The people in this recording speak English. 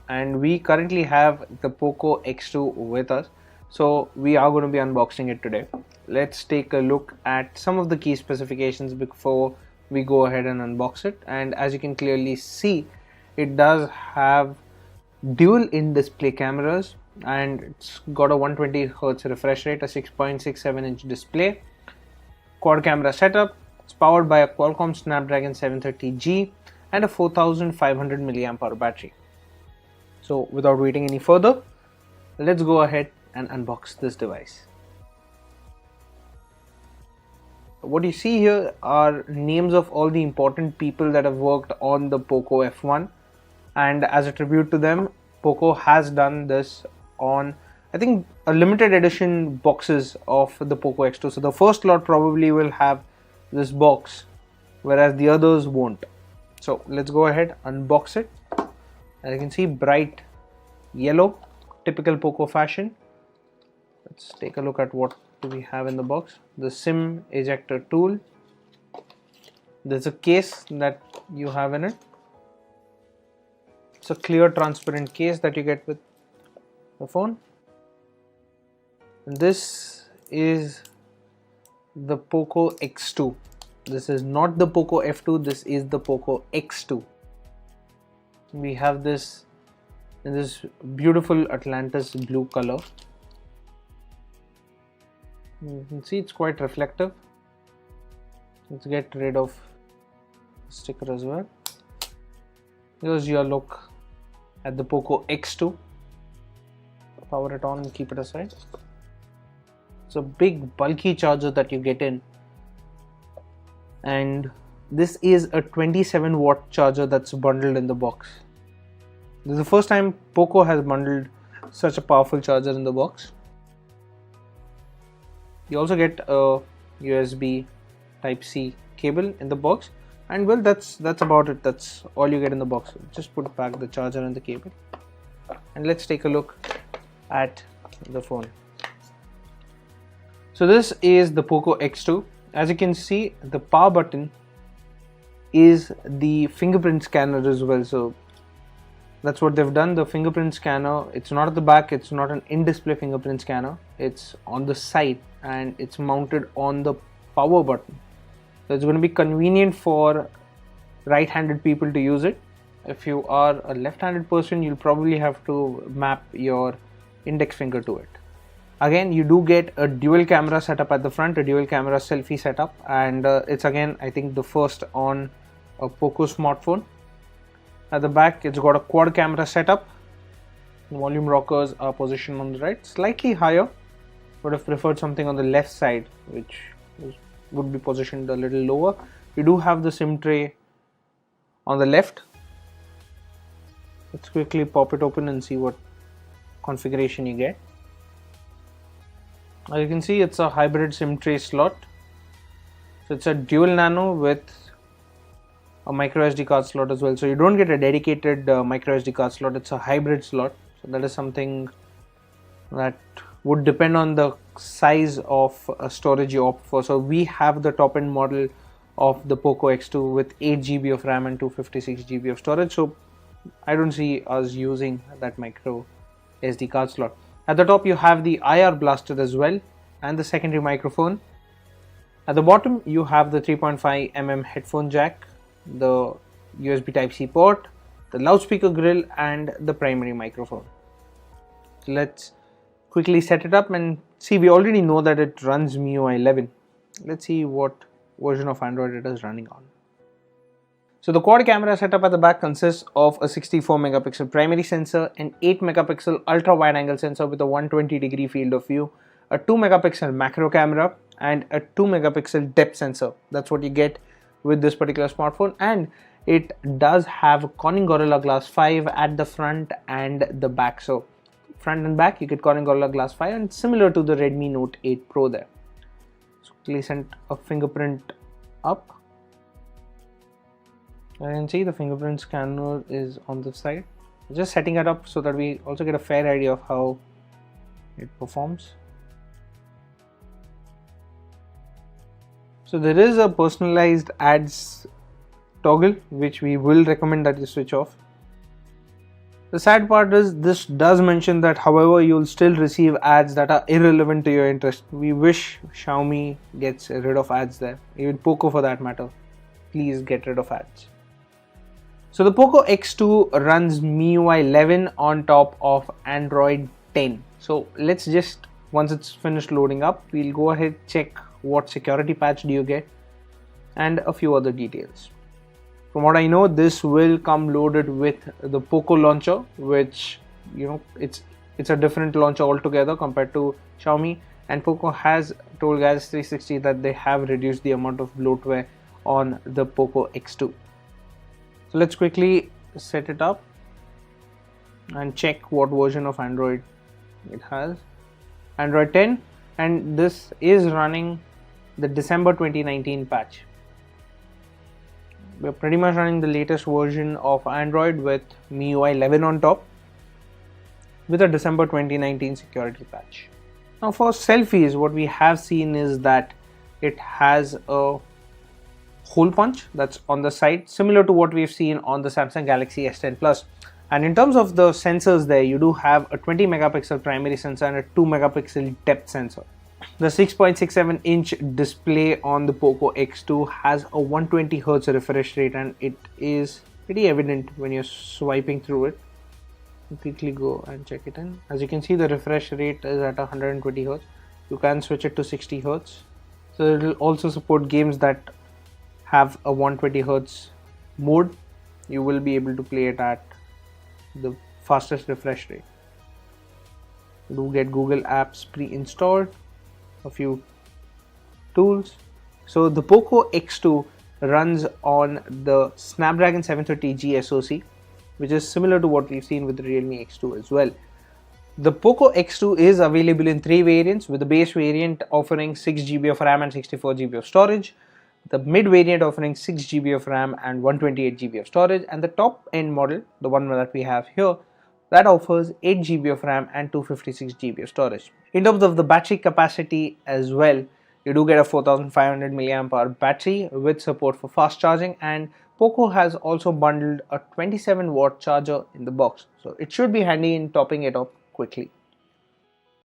and we currently have the Poco X2 with us, so we are going to be unboxing it today. Let's take a look at some of the key specifications before we go ahead and unbox it. And as you can clearly see, it does have dual in-display cameras, and it's got a 120Hz refresh rate, a 6.67-inch display, quad camera setup. It's powered by a Qualcomm Snapdragon 730G and a 4500 mAh battery. So without waiting any further, let's go ahead and unbox this device. What you see here are names of all the important people that have worked on the Poco F1, and as a tribute to them, Poco has done this on, I think, a limited edition boxes of the Poco X2. So the first lot probably will have this box, whereas the others won't. So let's go ahead, unbox it. As you can see, bright yellow, typical Poco fashion. Let's take a look at what do we have in the box. The SIM ejector tool. There's a case that you have in it. It's a clear transparent case that you get with the phone. And this is the Poco X2. This is not the Poco F2, this is the Poco X2. We have this in this beautiful Atlantis blue color. You can see it's quite reflective. Let's get rid of the sticker as well. Here's your look at the Poco X2. Power it on and keep it aside. It's a big bulky charger that you get in, and this is a 27-watt charger that's bundled in the box. This is the first time Poco has bundled such a powerful charger in the box. You also get a USB Type-C cable in the box, and well, that's about it. That's all you get in the box. Just put back the charger and the cable, and let's take a look at the phone. So this is the Poco X2. As you can see, the power button is the fingerprint scanner as well. So that's what they've done. The fingerprint scanner, it's not at the back, it's not an in-display fingerprint scanner, it's on the side and it's mounted on the power button. So it's going to be convenient for right-handed people to use it. If you are a left-handed person, you'll probably have to map your index finger to it. Again, you do get a dual camera setup at the front, a dual camera selfie setup, and it's again, I think, the first on a Poco smartphone. At the back, it's got a quad camera setup. Volume rockers are positioned on the right, slightly higher. Would have preferred something on the left side, which would be positioned a little lower. You do have the SIM tray on the left. Let's quickly pop it open and see what configuration you get. As you can see, it's a hybrid SIM tray slot. So it's a dual nano with a micro SD card slot as well. So you don't get a dedicated micro SD card slot, it's a hybrid slot. So that is something that would depend on the size of storage you opt for. So we have the top end model of the Poco X2 with 8GB of RAM and 256GB of storage. So I don't see us using that micro SD card slot. At the top you have the IR blaster as well and the secondary microphone. At the bottom you have the 3.5mm headphone jack, the USB Type-C port, the loudspeaker grill and the primary microphone. So let's quickly set it up and see. We already know that it runs MIUI 11. Let's see what version of Android it is running on. So the quad camera setup at the back consists of a 64 megapixel primary sensor, an 8 megapixel ultra wide angle sensor with a 120-degree field of view, a 2 megapixel macro camera and a 2 megapixel depth sensor. That's what you get with this particular smartphone, and it does have Corning Gorilla Glass 5 at the front and the back. So front and back you get Corning Gorilla Glass 5, and similar to the Redmi Note 8 Pro there. So quickly send a fingerprint up. You can see the fingerprint scanner is on the side. Just setting it up so that we also get a fair idea of how it performs. So there is a personalized ads toggle which we will recommend that you switch off. The sad part is this does mention that, however, you'll still receive ads that are irrelevant to your interest. We wish Xiaomi gets rid of ads there, even Poco for that matter. Please get rid of ads. So the Poco X2 runs MIUI 11 on top of Android 10. So let's just, once it's finished loading up, we'll go ahead, check what security patch do you get and a few other details. From what I know, this will come loaded with the Poco launcher, which, you know, it's a different launcher altogether compared to Xiaomi. And Poco has told Gadgets 360 that they have reduced the amount of bloatware on the Poco X2. So let's quickly set it up and check what version of Android it has. Android 10, and this is running the December 2019 patch. We're pretty much running the latest version of Android with MIUI 11 on top with a December 2019 security patch. Now for selfies, what we have seen is that it has a hole punch that's on the side, similar to what we've seen on the Samsung Galaxy S10 Plus. And in terms of the sensors there, you do have a 20 megapixel primary sensor and a 2 megapixel depth sensor. The 6.67 inch display on the Poco X2 has a 120Hz refresh rate, and it is pretty evident when you're swiping through it. Quickly go and check it in. As you can see, the refresh rate is at 120Hz. You can switch it to 60Hz. So it will also support games that have a 120Hz mode. You will be able to play it at the fastest refresh rate. You do get Google Apps pre-installed, a few tools. So the Poco X2 runs on the Snapdragon 730G SoC, which is similar to what we've seen with the Realme X2 as well. The Poco X2 is available in 3 variants, with the base variant offering 6GB of RAM and 64GB of storage, the mid variant offering 6GB of RAM and 128GB of storage, and the top end model, the one that we have here, that offers 8GB of RAM and 256GB of storage. In terms of the battery capacity as well, you do get a 4500 mAh battery with support for fast charging, and Poco has also bundled a 27 watt charger in the box, so it should be handy in topping it up quickly.